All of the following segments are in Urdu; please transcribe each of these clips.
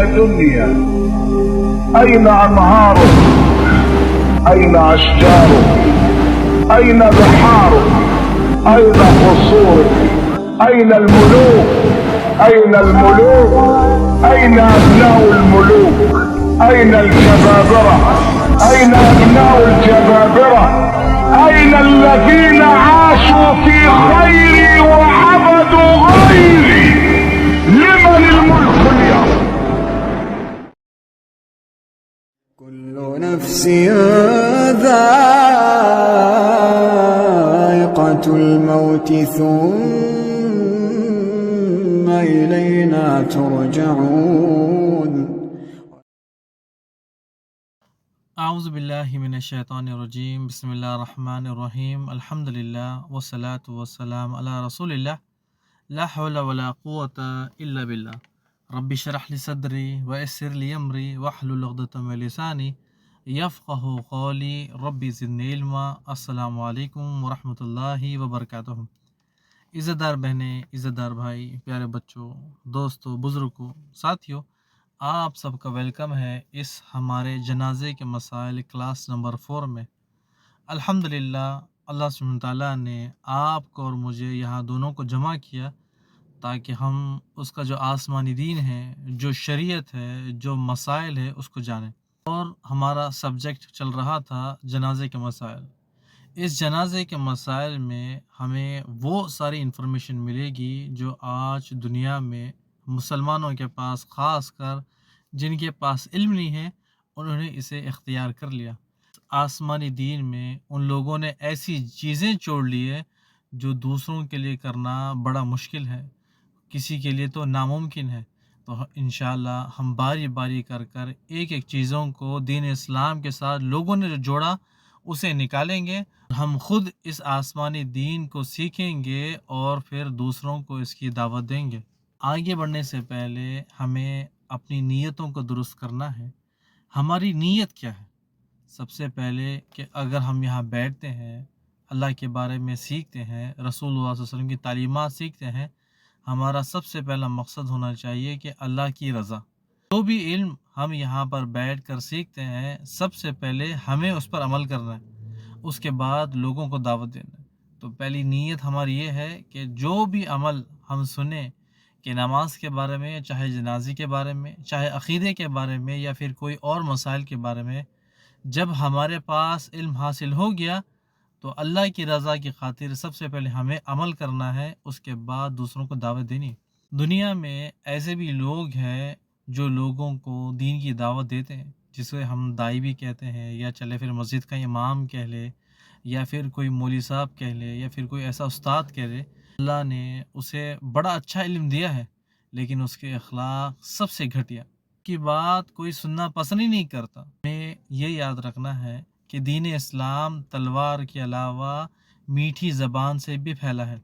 دنيا أين أنهاره؟ أين أشجاره؟ أين بحاره؟ أين قصوره؟ أين الملوك؟ أين الملوك؟ أين أبناء الملوك؟ أين الجبابرة؟ أين أبناء الجبابرة؟ أين الذين عاشوا في خيري وعبدوا غيري؟ لمن الملك اليوم؟ كل نفس ذائقة الموت ثم إلينا ترجعون. اعوذ باللہ من الشیطان الرجیم، بسم اللہ الرحمن الرحیم، الحمدللہ والصلاة والسلام علی رسول اللہ، لا حول ولا قوة الا باللہ، رب اشرح لی صدری ویسر لی امری واحلل عقدۃ من لسانی یفقہوا قولی، رب زدنی علما۔ السلام علیکم ورحمۃ اللہ وبرکاتہ۔ عزت دار بہنیں، عزت دار بھائی، پیارے بچوں، دوستوں، بزرگوں، ساتھیوں، آپ سب کا ویلکم ہے اس ہمارے جنازے کے مسائل کلاس نمبر 4 میں۔ الحمدللہ اللہ سبحانہ تعالیٰ نے آپ کو اور مجھے یہاں دونوں کو جمع کیا تاکہ ہم اس کا جو آسمانی دین ہے، جو شریعت ہے، جو مسائل ہے، اس کو جانیں۔ اور ہمارا سبجیکٹ چل رہا تھا جنازے کے مسائل۔ اس جنازے کے مسائل میں ہمیں وہ ساری انفارمیشن ملے گی جو آج دنیا میں مسلمانوں کے پاس، خاص کر جن کے پاس علم نہیں ہے، انہوں نے اسے اختیار کر لیا۔ آسمانی دین میں ان لوگوں نے ایسی چیزیں جوڑ لی ہے جو دوسروں کے لیے کرنا بڑا مشکل ہے، کسی کے لیے تو ناممکن ہے۔ تو انشاءاللہ ہم باری باری کر ایک ایک چیزوں کو دین اسلام کے ساتھ لوگوں نے جو جوڑا اسے نکالیں گے۔ ہم خود اس آسمانی دین کو سیکھیں گے اور پھر دوسروں کو اس کی دعوت دیں گے۔ آگے بڑھنے سے پہلے ہمیں اپنی نیتوں کو درست کرنا ہے۔ ہماری نیت کیا ہے؟ سب سے پہلے کہ اگر ہم یہاں بیٹھتے ہیں، اللہ کے بارے میں سیکھتے ہیں، رسول اللہ صلی اللہ علیہ وسلم کی تعلیمات سیکھتے ہیں، ہمارا سب سے پہلا مقصد ہونا چاہیے کہ اللہ کی رضا۔ جو بھی علم ہم یہاں پر بیٹھ کر سیکھتے ہیں، سب سے پہلے ہمیں اس پر عمل کرنا ہے، اس کے بعد لوگوں کو دعوت دینا ہے۔ تو پہلی نیت ہماری یہ ہے کہ جو بھی عمل ہم سنیں، کہ نماز کے بارے میں، چاہے جنازے کے بارے میں، چاہے عقیدے کے بارے میں، یا پھر کوئی اور مسائل کے بارے میں، جب ہمارے پاس علم حاصل ہو گیا تو اللہ کی رضا کی خاطر سب سے پہلے ہمیں عمل کرنا ہے، اس کے بعد دوسروں کو دعوت دینی۔ دنیا میں ایسے بھی لوگ ہیں جو لوگوں کو دین کی دعوت دیتے ہیں، جسے ہم دائی بھی کہتے ہیں، یا چلے پھر مسجد کا امام کہہ لے، یا پھر کوئی مولوی صاحب کہہ لے، یا پھر کوئی ایسا استاد کہہ لے۔ اللہ نے اسے بڑا اچھا علم دیا ہے، لیکن اس کے اخلاق سب سے گھٹیا، کی بات کوئی سننا پسند ہی نہیں کرتا۔ ہمیں یہ یاد رکھنا ہے کہ دین اسلام تلوار کے علاوہ میٹھی زبان سے بھی پھیلا ہے۔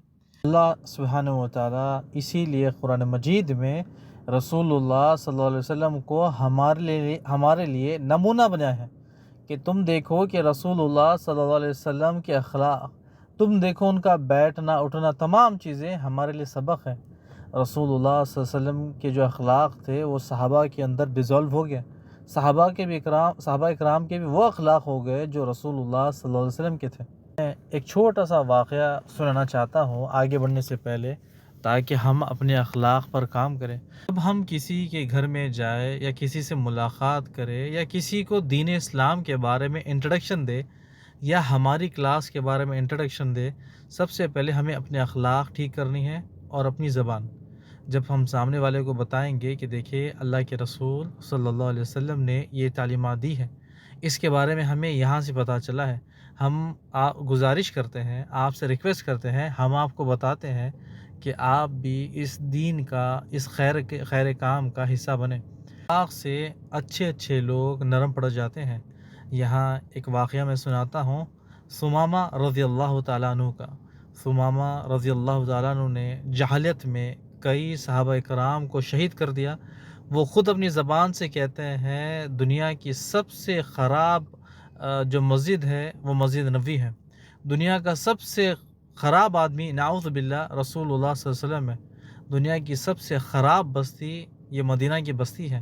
اللہ سبحانہ و تعالیٰ اسی لیے قرآن مجید میں رسول اللہ صلی اللہ علیہ وسلم کو ہمارے لیے نمونہ بنایا ہے کہ تم دیکھو کہ رسول اللہ صلی اللہ علیہ وسلم کے اخلاق، تم دیکھو ان کا بیٹھنا اٹھنا، تمام چیزیں ہمارے لیے سبق ہے۔ رسول اللہ صلی اللہ علیہ وسلم کے جو اخلاق تھے وہ صحابہ کے اندر ڈیزولو ہو گئے۔ صحابہ اکرام کے بھی وہ اخلاق ہو گئے جو رسول اللہ صلی اللہ علیہ وسلم کے تھے۔ میں ایک چھوٹا سا واقعہ سنانا چاہتا ہوں آگے بڑھنے سے پہلے، تاکہ ہم اپنے اخلاق پر کام کریں۔ جب ہم کسی کے گھر میں جائیں، یا کسی سے ملاقات کریں، یا کسی کو دین اسلام کے بارے میں انٹروڈکشن دے، یا ہماری کلاس کے بارے میں انٹروڈکشن دے، سب سے پہلے ہمیں اپنے اخلاق ٹھیک کرنی ہے اور اپنی زبان۔ جب ہم سامنے والے کو بتائیں گے کہ دیکھیے اللہ کے رسول صلی اللہ علیہ وسلم نے یہ تعلیمات دی ہے، اس کے بارے میں ہمیں یہاں سے پتہ چلا ہے، ہم گزارش کرتے ہیں، آپ سے ریکویسٹ کرتے ہیں، ہم آپ کو بتاتے ہیں کہ آپ بھی اس دین کا، اس خیر کام کا حصہ بنیں۔ اخلاق سے اچھے لوگ نرم پڑ جاتے ہیں۔ یہاں ایک واقعہ میں سناتا ہوں ثمامہ رضی اللہ تعالیٰ عنہ کا۔ ثمامہ رضی اللہ تعالیٰ عنہ نے جہالت میں کئی صحابہ کرام کو شہید کر دیا۔ وہ خود اپنی زبان سے کہتے ہیں دنیا کی سب سے خراب جو مسجد ہے وہ مسجد نبوی ہے۔ دنیا کا سب سے خراب آدمی نعوذ باللہ رسول اللہ صلی اللہ علیہ وسلم ہے۔ دنیا کی سب سے خراب بستی یہ مدینہ کی بستی ہے۔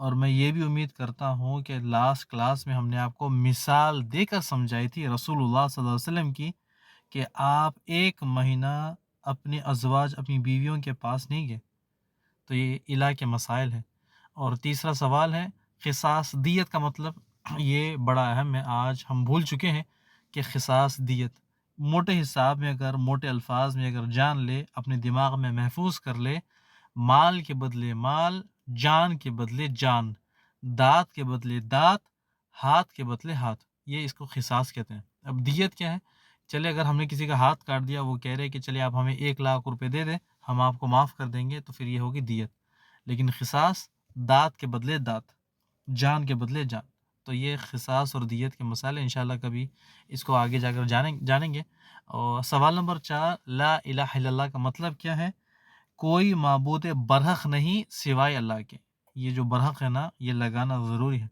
اور میں یہ بھی امید کرتا ہوں کہ لاسٹ کلاس میں ہم نے آپ کو مثال دے کر سمجھائی تھی رسول اللہ صلی اللہ علیہ وسلم کی کہ آپ 1 مہینہ اپنے ازواج اپنی بیویوں کے پاس نہیں گئے. تو یہ الہ کے مسائل ہیں. اور تیسرا سوال ہے قصاص دیت کا مطلب. یہ بڑا اہم ہے. آج ہم بھول چکے ہیں کہ قصاص دیت موٹے حساب میں اگر موٹے الفاظ میں اگر جان لے اپنے دماغ میں محفوظ کر لے، مال کے بدلے مال، جان کے بدلے جان، دانت کے بدلے دانت، ہاتھ کے بدلے ہاتھ، یہ اس کو قصاص کہتے ہیں. اب دیت کیا ہے؟ چلے اگر ہم نے کسی کا ہاتھ کاٹ دیا، وہ کہہ رہے کہ چلے آپ ہمیں 1 لاکھ روپے دے دیں، ہم آپ کو معاف کر دیں گے، تو پھر یہ ہوگی دیت. لیکن قصاص دانت کے بدلے دانت، جان کے بدلے جان. تو یہ قصاص اور دیت کے مسائل ہیں. انشاءاللہ کبھی اس کو آگے جا کر جانیں گے. اور سوال نمبر 4، لا الہ الا اللہ کا مطلب کیا ہے؟ کوئی معبود برحق نہیں سوائے اللہ کے. یہ جو برحق ہے نا، یہ لگانا ضروری ہے.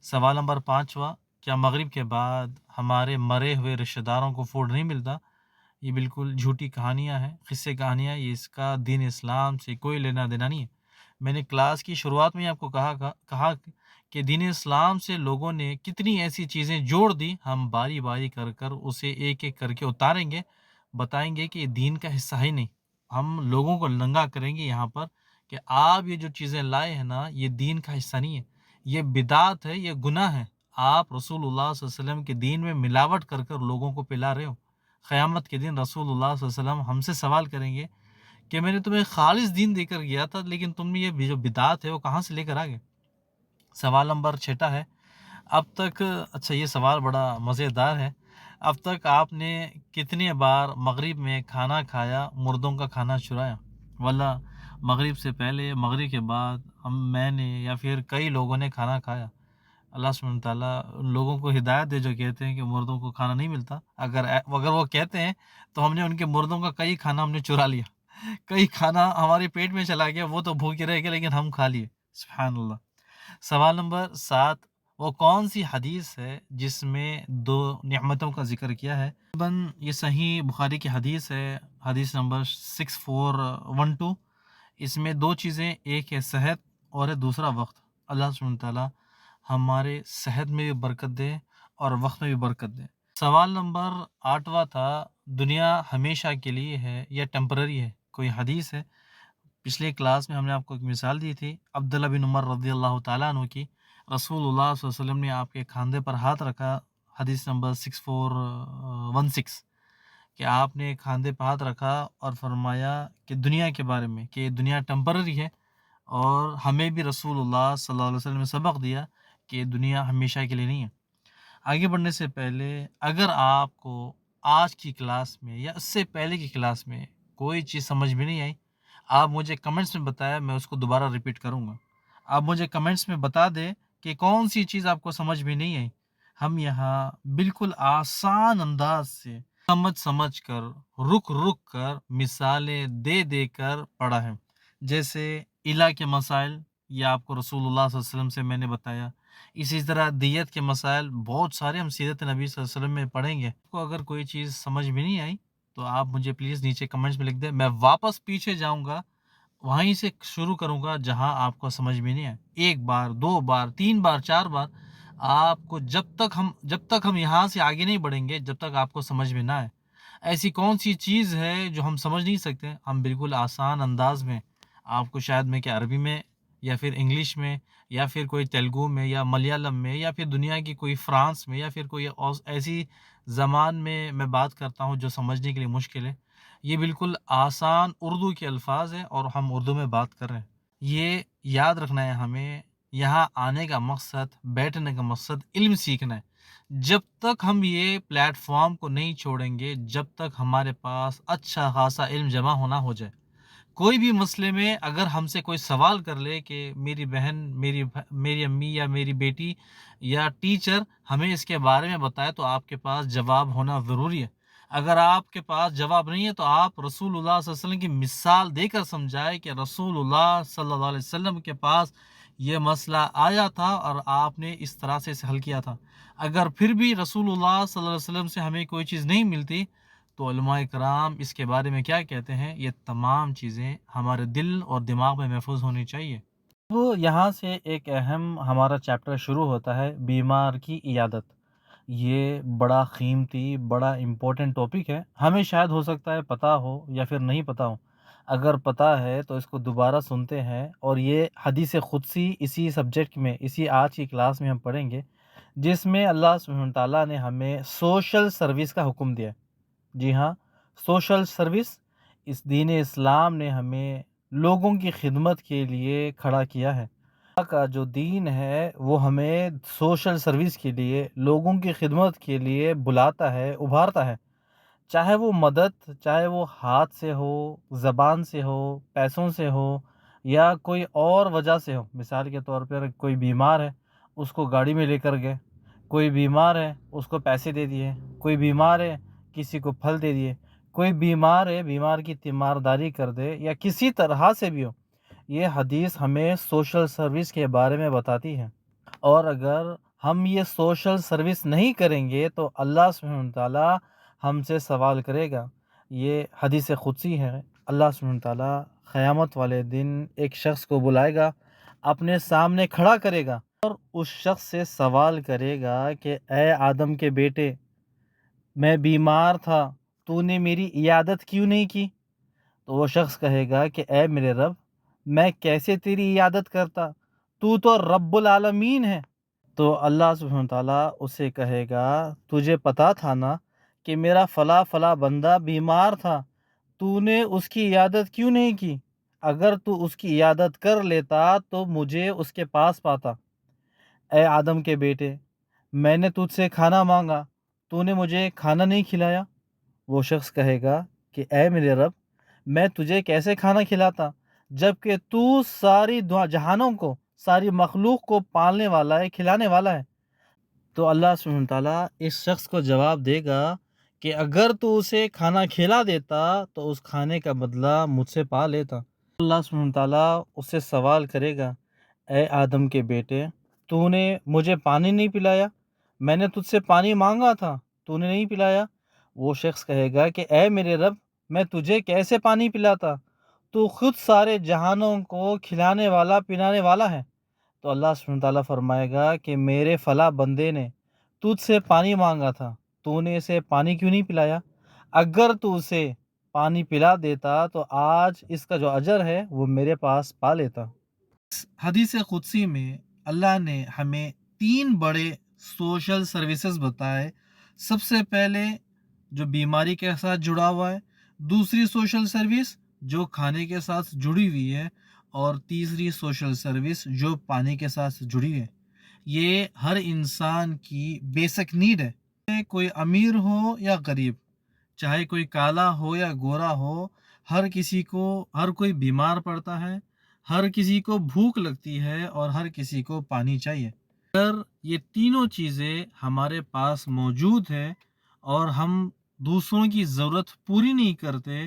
سوال نمبر 5، کیا مغرب کے بعد ہمارے مرے ہوئے رشتہ داروں کو فوڈ نہیں ملتا؟ یہ بالکل جھوٹی کہانیاں ہیں، قصے کہانیاں. یہ اس کا دین اسلام سے کوئی لینا دینا نہیں ہے. میں نے کلاس کی شروعات میں آپ کو کہا کہ دین اسلام سے لوگوں نے کتنی ایسی چیزیں جوڑ دی. ہم باری باری کر کر اسے ایک ایک کر کے اتاریں گے، بتائیں گے کہ یہ دین کا حصہ ہی نہیں. ہم لوگوں کو ننگا کریں گے یہاں پر کہ آپ یہ جو چیزیں لائے ہیں نا، یہ دین کا حصہ نہیں ہے، یہ بدعت ہے، یہ گناہ ہے. آپ رسول اللہ صلی اللہ علیہ وسلم کے دین میں ملاوٹ کر کر لوگوں کو پلا رہے ہو. قیامت کے دن رسول اللہ صلی اللہ علیہ وسلم ہم سے سوال کریں گے کہ میں نے تمہیں خالص دین دے کر گیا تھا، لیکن تم نے یہ جو بدعت ہے وہ کہاں سے لے کر آ گئے؟ سوال نمبر 6 ہے، اب تک، اچھا یہ سوال بڑا مزیدار ہے، اب تک آپ نے کتنے بار مغرب میں کھانا کھایا، مردوں کا کھانا چرایا؟ واللہ مغرب سے پہلے، مغرب کے بعد میں نے یا پھر کئی لوگوں نے کھانا کھایا. اللہ سبحانہ تعالیٰ ان لوگوں کو ہدایت دے جو کہتے ہیں کہ مردوں کو کھانا نہیں ملتا. اگر وہ کہتے ہیں تو ہم نے ان کے مردوں کا کئی کھانا ہم نے چرا لیا، کئی کھانا ہمارے پیٹ میں چلا گیا، وہ تو بھوکے رہ گئے لیکن ہم کھا لیے. سبحان اللہ. سوال نمبر 7، وہ کون سی حدیث ہے جس میں 2 نعمتوں کا ذکر کیا ہے؟ یہ صحیح بخاری کی حدیث ہے، حدیث نمبر 6412. اس میں 2 چیزیں، ایک ہے صحت اور ہے دوسرا وقت. اللہ سبحانہ تعالیٰ ہمارے صحت میں بھی برکت دے اور وقت میں بھی برکت دے. سوال نمبر 8 تھا، دنیا ہمیشہ کے لیے ہے یا ٹیمپرری ہے؟ کوئی حدیث ہے؟ پچھلے کلاس میں ہم نے آپ کو ایک مثال دی تھی عبداللہ بن عمر رضی اللہ تعالیٰ عنہ کی. رسول اللہ صلی اللہ علیہ وسلم نے آپ کے کھاندے پر ہاتھ رکھا، حدیث نمبر 6416، کہ آپ نے کھاندے پر ہاتھ رکھا اور فرمایا کہ دنیا کے بارے میں کہ دنیا ٹیمپرری ہے، اور ہمیں بھی رسول اللہ صلی اللہ علیہ وسلم نے سبق دیا کہ دنیا ہمیشہ کے لیے نہیں ہے. آگے بڑھنے سے پہلے اگر آپ کو آج کی کلاس میں یا اس سے پہلے کی کلاس میں کوئی چیز سمجھ میں نہیں آئی، آپ مجھے کمنٹس میں بتایا، میں اس کو دوبارہ ریپیٹ کروں گا. آپ مجھے کمنٹس میں بتا دیں کہ کون سی چیز آپ کو سمجھ میں نہیں آئی. ہم یہاں بالکل آسان انداز سے سمجھ کر رک کر مثالیں دے کر پڑھا ہے. جیسے الہ کے مسائل، یہ آپ کو رسول اللہ صلی اللہ علیہ وسلم سے میں نے بتایا. اسی طرح دیت کے مسائل بہت سارے ہم سیرت نبی صلی اللہ علیہ وسلم میں پڑھیں گے. آپ کو اگر کوئی چیز سمجھ میں نہیں آئی تو آپ مجھے پلیز نیچے کمنٹس میں لکھ دیں. میں واپس پیچھے جاؤں گا، وہیں سے شروع کروں گا جہاں آپ کو سمجھ میں نہیں آئے. 1 بار 2 بار 3 بار 4 بار آپ کو، جب تک ہم یہاں سے آگے نہیں بڑھیں گے، جب تک آپ کو سمجھ میں نہ آئے. ایسی کون سی چیز ہے جو ہم سمجھ نہیں سکتے؟ ہم بالکل آسان انداز میں آپ کو، شاید میں کہ عربی میں یا پھر انگلش میں یا پھر کوئی تیلگو میں یا ملیالم میں یا پھر دنیا کی کوئی فرانس میں یا پھر کوئی ایسی زبان میں بات کرتا ہوں جو سمجھنے کے لیے مشکل ہے. یہ بالکل آسان اردو کے الفاظ ہیں اور ہم اردو میں بات کر رہے ہیں. یہ یاد رکھنا ہے ہمیں، یہاں آنے کا مقصد، بیٹھنے کا مقصد علم سیکھنا ہے. جب تک ہم یہ پلیٹ فارم کو نہیں چھوڑیں گے، جب تک ہمارے پاس اچھا خاصا علم جمع ہونا ہو جائے. کوئی بھی مسئلے میں اگر ہم سے کوئی سوال کر لے کہ میری بہن، میری امی یا میری بیٹی یا ٹیچر ہمیں اس کے بارے میں بتائے، تو آپ کے پاس جواب ہونا ضروری ہے. اگر آپ کے پاس جواب نہیں ہے تو آپ رسول اللہ صلی اللہ علیہ وسلم کی مثال دے کر سمجھائے کہ رسول اللہ صلی اللہ علیہ وسلم کے پاس یہ مسئلہ آیا تھا اور آپ نے اس طرح سے اسے حل کیا تھا. اگر پھر بھی رسول اللہ صلی اللہ علیہ وسلم سے ہمیں کوئی چیز نہیں ملتی تو علماء کرام اس کے بارے میں کیا کہتے ہیں؟ یہ تمام چیزیں ہمارے دل اور دماغ میں محفوظ ہونی چاہیے. تو یہاں سے ایک اہم ہمارا چیپٹر شروع ہوتا ہے، بیمار کی عیادت۔ یہ بڑا قیمتی، بڑا امپورٹنٹ ٹاپک ہے، ہمیں شاید ہو سکتا ہے پتہ ہو یا پھر نہیں پتہ ہو۔ اگر پتہ ہے تو اس کو دوبارہ سنتے ہیں، اور یہ حدیث قدسی اسی سبجیکٹ میں، اسی آج کی کلاس میں ہم پڑھیں گے، جس میں اللہ سبحانہ تعالیٰ نے ہمیں سوشل سروس کا حکم دیا ہے۔ جی ہاں، سوشل سروس، اس دین اسلام نے ہمیں لوگوں کی خدمت کے لیے کھڑا کیا ہے۔ اللہ کا جو دین ہے وہ ہمیں سوشل سروس کے لیے، لوگوں کی خدمت کے لیے بلاتا ہے، ابھارتا ہے، چاہے وہ مدد، چاہے وہ ہاتھ سے ہو، زبان سے ہو، پیسوں سے ہو، یا کوئی اور وجہ سے ہو۔ مثال کے طور پر کوئی بیمار ہے، اس کو گاڑی میں لے کر گئے، کوئی بیمار ہے اس کو پیسے دے دیے، کوئی بیمار ہے کسی کو پھل دے دیے، کوئی بیمار ہے بیمار کی تیمارداری کر دے، یا کسی طرح سے بھی ہو۔ یہ حدیث ہمیں سوشل سروس کے بارے میں بتاتی ہے، اور اگر ہم یہ سوشل سروس نہیں کریں گے تو اللہ سبحانہ تعالیٰ ہم سے سوال کرے گا۔ یہ حدیث قدسی ہے۔ اللہ سبحانہ تعالیٰ قیامت والے دن ایک شخص کو بلائے گا، اپنے سامنے کھڑا کرے گا، اور اس شخص سے سوال کرے گا کہ اے آدم کے بیٹے، میں بیمار تھا، تو نے میری عیادت کیوں نہیں کی؟ تو وہ شخص کہے گا کہ اے میرے رب، میں کیسے تیری عیادت کرتا، تو رب العالمین ہے۔ تو اللہ سبحانہ تعالیٰ اسے کہے گا، تجھے پتا تھا نا کہ میرا فلاں فلاں بندہ بیمار تھا، تو نے اس کی عیادت کیوں نہیں کی؟ اگر تو اس کی عیادت کر لیتا تو مجھے اس کے پاس پاتا۔ اے آدم کے بیٹے، میں نے تجھ سے کھانا مانگا، تو نے مجھے کھانا نہیں کھلایا۔ وہ شخص کہے گا کہ اے میرے رب، میں تجھے کیسے کھانا کھلاتا جب کہ تو ساری جہانوں کو، ساری مخلوق کو پالنے والا ہے، کھلانے والا ہے۔ تو اللہ سبحانہ تعالیٰ اس شخص کو جواب دے گا کہ اگر تو اسے کھانا کھلا دیتا تو اس کھانے کا بدلہ مجھ سے پا لیتا۔ اللہ سبحانہ تعالیٰ اس سے سوال کرے گا، اے آدم کے بیٹے، تو نے مجھے پانی نہیں پلایا، میں نے تجھ سے پانی مانگا تھا، تو نے نہیں پلایا۔ وہ شخص کہے گا کہ اے میرے رب، میں تجھے کیسے پانی پلاتا، تو خود سارے جہانوں کو کھلانے والا، پلانے والا ہے۔ تو اللہ سبحانہ تعالیٰ فرمائے گا کہ میرے فلاں بندے نے تجھ سے پانی مانگا تھا، تو نے اسے پانی کیوں نہیں پلایا؟ اگر تو اسے پانی پلا دیتا تو آج اس کا جو اجر ہے وہ میرے پاس پا لیتا۔ حدیث قدسی میں اللہ نے ہمیں 3 بڑے سوشل سروسز بتائے۔ سب سے پہلے جو بیماری کے ساتھ جڑا ہوا ہے، دوسری سوشل سروس جو کھانے کے ساتھ جڑی ہوئی ہے، اور تیسری سوشل سروس جو پانی کے ساتھ جڑی ہے۔ یہ ہر انسان کی بیسک نیڈ ہے، چاہے کوئی امیر ہو یا غریب، چاہے کوئی کالا ہو یا گورا ہو، ہر کسی کو، ہر کوئی بیمار پڑتا ہے، ہر کسی کو بھوک لگتی ہے، اور ہر کسی کو پانی چاہیے۔ اگر یہ تینوں چیزیں ہمارے پاس موجود ہیں اور ہم دوسروں کی ضرورت پوری نہیں کرتے،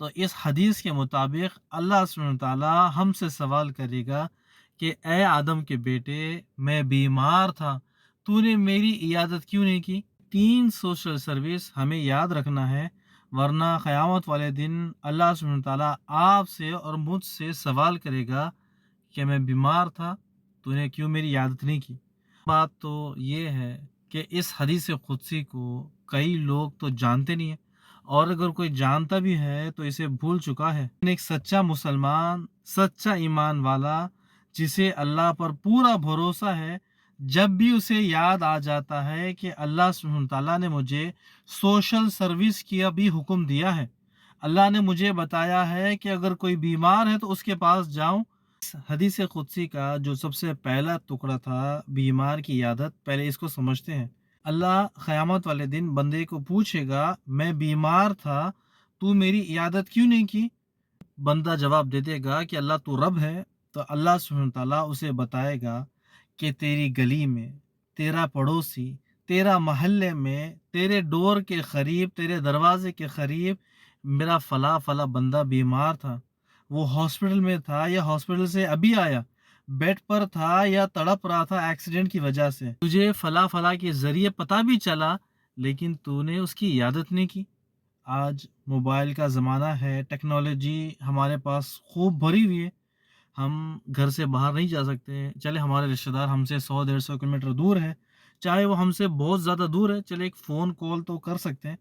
تو اس حدیث کے مطابق اللہ سبحانہ تعالیٰ ہم سے سوال کرے گا کہ اے آدم کے بیٹے، میں بیمار تھا، تو نے میری عیادت کیوں نہیں کی؟ 3 سوشل سروس ہمیں یاد رکھنا ہے، ورنہ قیامت والے دن اللہ سبحانہ تعالیٰ آپ سے اور مجھ سے سوال کرے گا کہ میں بیمار تھا، تو نے کیوں میری عیادت نہیں کی؟ بات تو یہ ہے کہ اس حدیث قدسی کو کئی لوگ تو جانتے نہیں ہیں، اور اگر کوئی جانتا بھی ہے تو اسے بھول چکا ہے۔ ایک سچا مسلمان، سچا ایمان والا، جسے اللہ پر پورا بھروسہ ہے، جب بھی اسے یاد آ جاتا ہے کہ اللہ سبحانہ تعالیٰ نے مجھے سوشل سروس کیا بھی حکم دیا ہے، اللہ نے مجھے بتایا ہے کہ اگر کوئی بیمار ہے تو اس کے پاس جاؤں۔ حدیث قدسی کا جو سب سے پہلا ٹکڑا تھا، بیمار کی عیادت، پہلے اس کو سمجھتے ہیں۔ اللہ قیامت والے دن بندے کو پوچھے گا، میں بیمار تھا، تو میری عیادت کیوں نہیں کی؟ بندہ جواب دے دے گا کہ اللہ تو رب ہے۔ تو اللہ سبحانہ تعالیٰ اسے بتائے گا کہ تیری گلی میں، تیرا پڑوسی، تیرا محلے میں، تیرے ڈور کے قریب، تیرے دروازے کے قریب میرا فلاں فلاں بندہ بیمار تھا، وہ ہاسپٹل میں تھا یا ہاسپٹل سے ابھی آیا، بیڈ پر تھا یا تڑپ رہا تھا ایکسیڈنٹ کی وجہ سے، تجھے فلاں فلاں کے ذریعے پتہ بھی چلا، لیکن تو نے اس کی عیادت نہیں کی۔ آج موبائل کا زمانہ ہے، ٹیکنالوجی ہمارے پاس خوب بھری ہوئی ہے، ہم گھر سے باہر نہیں جا سکتے، چلے ہمارے رشتہ دار ہم سے 100-150 کلومیٹر دور ہے، چاہے وہ ہم سے بہت زیادہ دور ہے، چلے ایک فون کال تو کر سکتے ہیں۔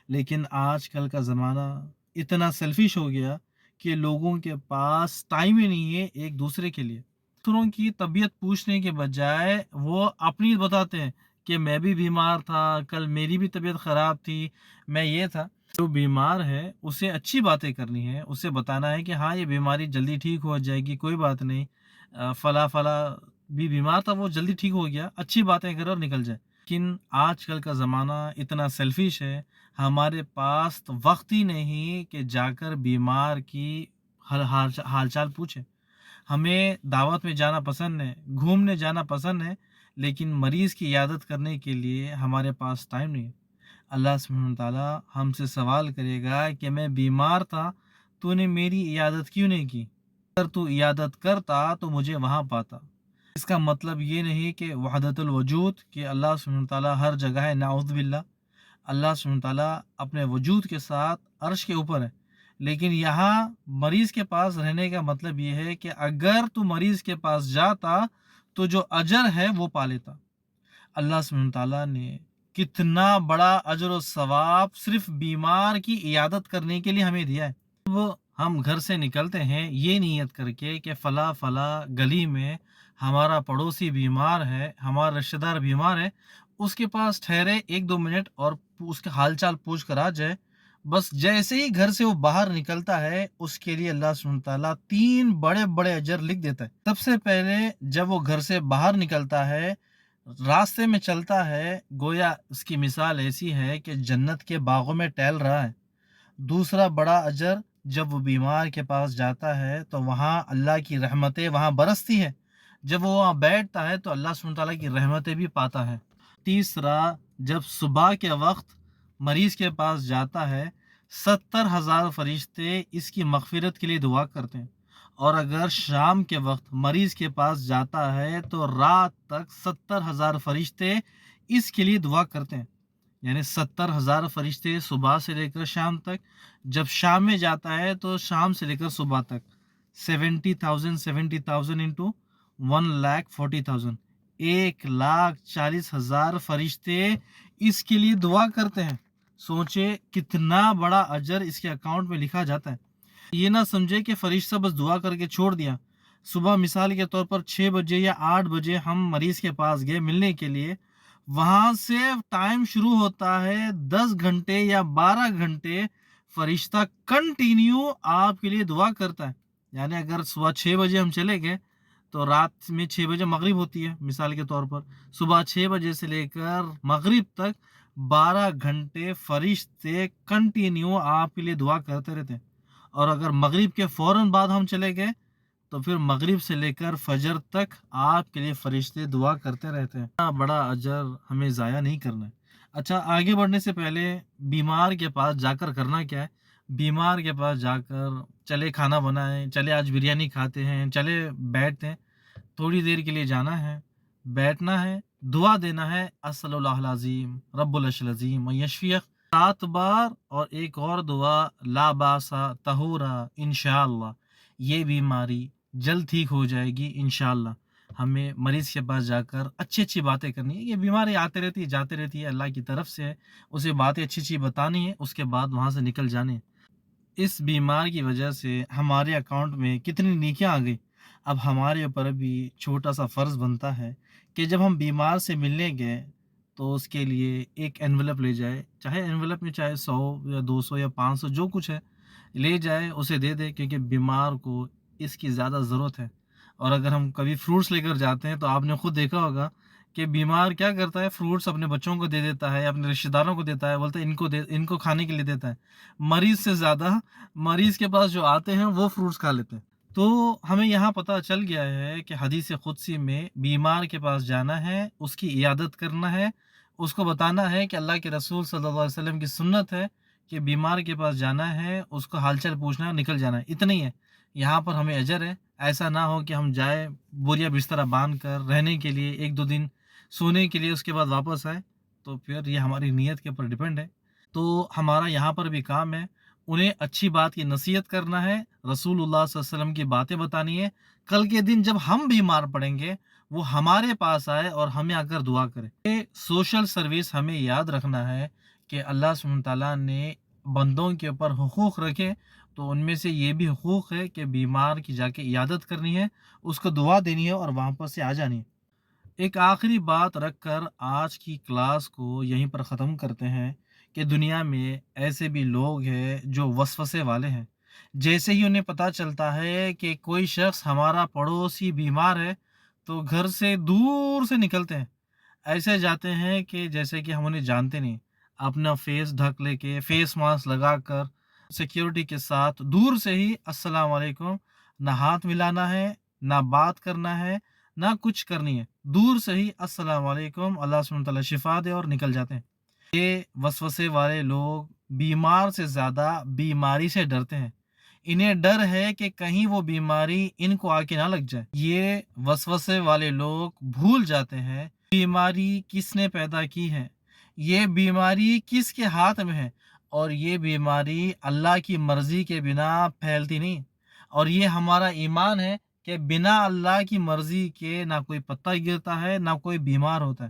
لیکن آج کل کا زمانہ اتنا سیلفش ہو گیا کہ لوگوں کے پاس ٹائم ہی نہیں ہے ایک دوسرے کے لیے۔ دوسروں کی طبیعت پوچھنے کے بجائے وہ اپنی بتاتے ہیں کہ میں بھی بیمار تھا، کل میری بھی طبیعت خراب تھی، میں یہ تھا۔ جو بیمار ہے اسے اچھی باتیں کرنی ہے، اسے بتانا ہے کہ ہاں یہ بیماری جلدی ٹھیک ہو جائے گی، کوئی بات نہیں، فلاں فلاں بھی بیمار تھا وہ جلدی ٹھیک ہو گیا، اچھی باتیں کرو اور نکل جائے۔ لیکن آج کل کا زمانہ اتنا سیلفش ہے، ہمارے پاس تو وقت ہی نہیں کہ جا کر بیمار کی حال چال پوچھیں۔ ہمیں دعوت میں جانا پسند ہے، گھومنے جانا پسند ہے، لیکن مریض کی عیادت کرنے کے لیے ہمارے پاس ٹائم نہیں ہے۔ اللہ سبحانہ وتعالیٰ ہم سے سوال کرے گا کہ میں بیمار تھا، تو نے میری عیادت کیوں نہیں کی؟ اگر تو عیادت کرتا تو مجھے وہاں پاتا۔ اس کا مطلب یہ نہیں کہ وحدت الوجود، کہ اللہ سبحانہ وتعالیٰ ہر جگہ ہے، نعوذ باللہ۔ اللہ سبحانہ وتعالیٰ اپنے وجود کے ساتھ عرش کے اوپر ہے، لیکن یہاں مریض کے پاس رہنے کا مطلب یہ ہے کہ اگر تو مریض کے پاس جاتا تو جو اجر ہے وہ پا لیتا۔ اللہ سبحانہ وتعالیٰ نے کتنا بڑا اجر و ثواب صرف بیمار کی عیادت کرنے کے لیے ہمیں دیا ہے۔ اب ہم گھر سے نکلتے ہیں یہ نیت کر کے کہ فلاں فلاں گلی میں ہمارا پڑوسی بیمار ہے، ہمارا رشتہ دار بیمار ہے، اس کے پاس ٹھہرے 1-2 منٹ اور اس کے حال چال پوچھ کر آ جائے۔ بس جیسے ہی گھر سے وہ باہر نکلتا ہے اس کے لیے اللہ سبحانہ تعالیٰ 3 بڑے بڑے اجر لکھ دیتا ہے۔ سب سے پہلے جب وہ گھر سے باہر نکلتا ہے، راستے میں چلتا ہے، گویا اس کی مثال ایسی ہے کہ جنت کے باغوں میں ٹہل رہا ہے۔ دوسرا بڑا اجر، جب وہ بیمار کے پاس جاتا ہے تو وہاں اللہ کی رحمتیں وہاں برستی ہے، جب وہ وہاں بیٹھتا ہے تو اللہ سبحانہ تعالیٰ کی رحمتیں بھی پاتا ہے۔ تیسرا، جب صبح کے وقت مریض کے پاس جاتا ہے 70,000 فرشتے اس کی مغفرت کے لیے دعا کرتے ہیں، اور اگر شام کے وقت مریض کے پاس جاتا ہے تو رات تک 70,000 فرشتے اس کے لیے دعا کرتے ہیں، یعنی 70,000 فرشتے صبح سے لے کر شام تک۔ جب شام میں جاتا ہے تو شام سے لے کر صبح تک 70,000 انٹو 1,40,000، 1,40,000 فرشتے اس کے لیے دعا کرتے ہیں۔ سوچے کتنا بڑا اجر اس کے اکاؤنٹ میں لکھا جاتا ہے۔ یہ نہ سمجھے کہ فرشتہ بس دعا کر کے چھوڑ دیا۔ صبح مثال کے طور پر 6 بجے یا 8 بجے ہم مریض کے پاس گئے ملنے کے لیے، وہاں سے ٹائم شروع ہوتا ہے 10 گھنٹے یا 12 گھنٹے فرشتہ کنٹینیو آپ کے لیے دعا کرتا ہے۔ یعنی اگر صبح 6 بجے ہم چلے گئے تو رات میں 6 بجے مغرب ہوتی ہے مثال کے طور پر، صبح 6 بجے سے لے کر مغرب تک 12 گھنٹے فرشتے کنٹینیو آپ کے لیے دعا کرتے رہتے ہیں۔ اور اگر مغرب کے فوراً بعد ہم چلے گئے تو پھر مغرب سے لے کر فجر تک آپ کے لیے فرشتے دعا کرتے رہتے ہیں۔ اتنا بڑا اجر ہمیں ضائع نہیں کرنا ہے۔ اچھا، آگے بڑھنے سے پہلے بیمار کے پاس جا کر کرنا کیا ہے؟ بیمار کے پاس جا کر چلے کھانا بنائیں، چلے آج بریانی کھاتے ہیں، چلے بیٹھتے ہیں، تھوڑی دیر کے لیے جانا ہے، بیٹھنا ہے، دعا دینا ہے، اسأل اللہ العظیم رب العرش العظیم یشفیک 7 بار، اور ایک اور دعا، لا باسا طہورا انشاءاللہ، یہ بیماری جلد ٹھیک ہو جائے گی انشاءاللہ۔ ہمیں مریض کے پاس جا کر اچھی اچھی باتیں کرنی ہے، یہ بیماری آتے رہتی ہے جاتے رہتی ہے، اللہ کی طرف سے ہے، اسے باتیں اچھی اچھی بتانی ہے، اس کے بعد وہاں سے نکل جانے ہیں۔ اس بیمار کی وجہ سے ہمارے اکاؤنٹ میں کتنی نیکیاں آ گئی۔ اب ہمارے اوپر بھی چھوٹا سا فرض بنتا ہے کہ جب ہم بیمار سے ملنے گئے تو اس کے لیے ایک انویلپ لے جائے، چاہے انویلپ میں چاہے 100 یا 200 یا 500 جو کچھ ہے لے جائے، اسے دے دے، کیونکہ بیمار کو اس کی زیادہ ضرورت ہے۔ اور اگر ہم کبھی فروٹس لے کر جاتے ہیں تو آپ نے خود دیکھا ہوگا کہ بیمار کیا کرتا ہے، فروٹس اپنے بچوں کو دے دیتا ہے، اپنے رشتہ داروں کو دیتا ہے، بولتا ہے ان کو کھانے کے لیے دیتا ہے۔ مریض سے زیادہ مریض کے پاس جو آتے ہیں وہ فروٹس کھا لیتے ہیں۔ تو ہمیں یہاں پتہ چل گیا ہے کہ حدیث قدسی میں بیمار کے پاس جانا ہے، اس کی عیادت کرنا ہے، اس کو بتانا ہے کہ اللہ کے رسول صلی اللہ علیہ وسلم کی سنت ہے کہ بیمار کے پاس جانا ہے، اس کو حال چال پوچھنا ہے، نکل جانا ہے، اتنا ہی ہے۔ یہاں پر ہمیں اجر ہے۔ ایسا نہ ہو کہ ہم جائیں بوریا بستر باندھ کر رہنے کے لیے 1-2 دن سونے کے لیے، اس کے بعد واپس آئے، تو پھر یہ ہماری نیت کے اوپر ڈیپینڈ ہے۔ تو ہمارا یہاں پر بھی کام ہے، انہیں اچھی بات کی نصیحت کرنا ہے، رسول اللہ صلی اللہ علیہ وسلم کی باتیں بتانی ہے، کل کے دن جب ہم بیمار پڑیں گے وہ ہمارے پاس آئے اور ہمیں آ کر دعا کرے. یہ سوشل سروس ہمیں یاد رکھنا ہے کہ اللہ سبحانہ تعالیٰ نے بندوں کے اوپر حقوق رکھے، تو ان میں سے یہ بھی حقوق ہے کہ بیمار کی جا کے عیادت کرنی ہے، اس کو دعا دینی ہے اور وہاں پر سے آ جانی ہے. ایک آخری بات رکھ کر آج کی کلاس کو یہیں پر ختم کرتے ہیں کہ دنیا میں ایسے بھی لوگ ہیں جو وسوسے والے ہیں. جیسے ہی انہیں پتہ چلتا ہے کہ کوئی شخص ہمارا پڑوسی بیمار ہے تو گھر سے دور سے نکلتے ہیں، ایسے جاتے ہیں کہ جیسے کہ ہم انہیں جانتے نہیں. اپنا فیس ڈھک لے کے فیس ماسک لگا کر سیکیورٹی کے ساتھ دور سے ہی السلام علیکم، نہ ہاتھ ملانا ہے، نہ بات کرنا ہے، نہ کچھ کرنی ہے، دور سے ہی السلام علیکم، اللہ سبحانہ تعالیٰ شفا دے، اور نکل جاتے ہیں. یہ وسوسے والے لوگ بیمار سے زیادہ بیماری سے ڈرتے ہیں. انہیں ڈر ہے کہ کہیں وہ بیماری ان کو آ کے نہ لگ جائے. یہ وسوسے والے لوگ بھول جاتے ہیں بیماری کس نے پیدا کی ہے، یہ بیماری کس کے ہاتھ میں ہے، اور یہ بیماری اللہ کی مرضی کے بنا پھیلتی نہیں. اور یہ ہمارا ایمان ہے کہ بنا اللہ کی مرضی کے نہ کوئی پتہ گرتا ہے، نہ کوئی بیمار ہوتا ہے.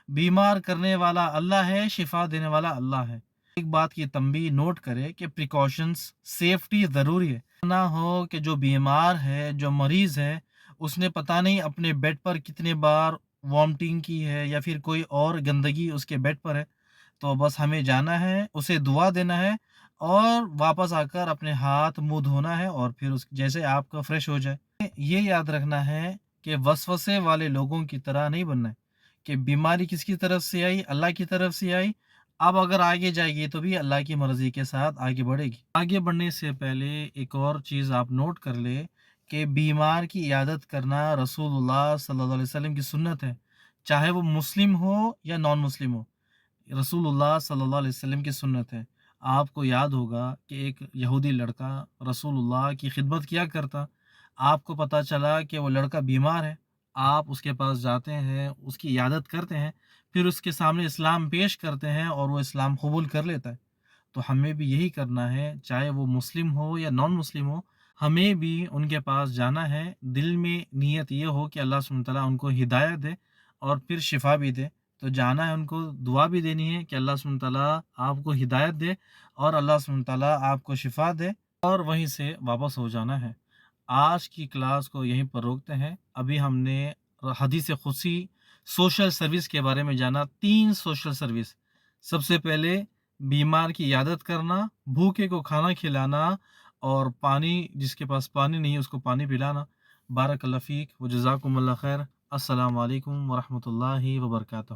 بیمار کرنے والا اللہ ہے، شفا دینے والا اللہ ہے. ایک بات کی تنبیہ نوٹ کرے کہ پریکاشنز، سیفٹی ضروری ہے. نہ ہو کہ جو بیمار ہے، جو مریض ہے، اس نے پتہ نہیں اپنے بیڈ پر کتنے بار وامٹنگ کی ہے یا پھر کوئی اور گندگی اس کے بیڈ پر ہے. تو بس ہمیں جانا ہے، اسے دعا دینا ہے اور واپس آ کر اپنے ہاتھ منہ دھونا ہے، اور پھر اس جیسے آپ کا فریش ہو جائے. یہ یاد رکھنا ہے کہ وسوسے والے لوگوں کی طرح نہیں بننا ہے کہ بیماری کس کی طرف سے آئی، اللہ کی طرف سے آئی، اب اگر آگے جائے گی تو بھی اللہ کی مرضی کے ساتھ آگے بڑھے گی. آگے بڑھنے سے پہلے ایک اور چیز آپ نوٹ کر لے کہ بیمار کی عیادت کرنا رسول اللہ صلی اللہ علیہ وسلم کی سنت ہے، چاہے وہ مسلم ہو یا نان مسلم ہو. رسول اللہ صلی اللہ علیہ وسلم کی سنت ہے. آپ کو یاد ہوگا کہ ایک یہودی لڑکا رسول اللہ کی خدمت کیا کرتا. آپ کو پتہ چلا کہ وہ لڑکا بیمار ہے، آپ اس کے پاس جاتے ہیں، اس کی عیادت کرتے ہیں، پھر اس کے سامنے اسلام پیش کرتے ہیں اور وہ اسلام قبول کر لیتا ہے. تو ہمیں بھی یہی کرنا ہے، چاہے وہ مسلم ہو یا نان مسلم ہو، ہمیں بھی ان کے پاس جانا ہے. دل میں نیت یہ ہو کہ اللہ سبحانہ تعالیٰ ان کو ہدایت دے اور پھر شفا بھی دے. تو جانا ہے، ان کو دعا بھی دینی ہے کہ اللہ سبحانہ تعالیٰ آپ کو ہدایت دے اور اللہ سبحانہ تعالیٰ آپ کو شفا دے، اور وہیں سے واپس ہو جانا ہے. آج کی کلاس کو یہیں پر روکتے ہیں. ابھی ہم نے حدیث قدسی سوشل سروس کے بارے میں جانا. 3 سوشل سروس. سب سے پہلے بیمار کی عیادت کرنا، بھوکے کو کھانا کھلانا، اور پانی، جس کے پاس پانی نہیں اس کو پانی پلانا. بارک اللہ فیک و جزاکم اللہ خیر. السلام علیکم ورحمۃ اللہ وبرکاتہ.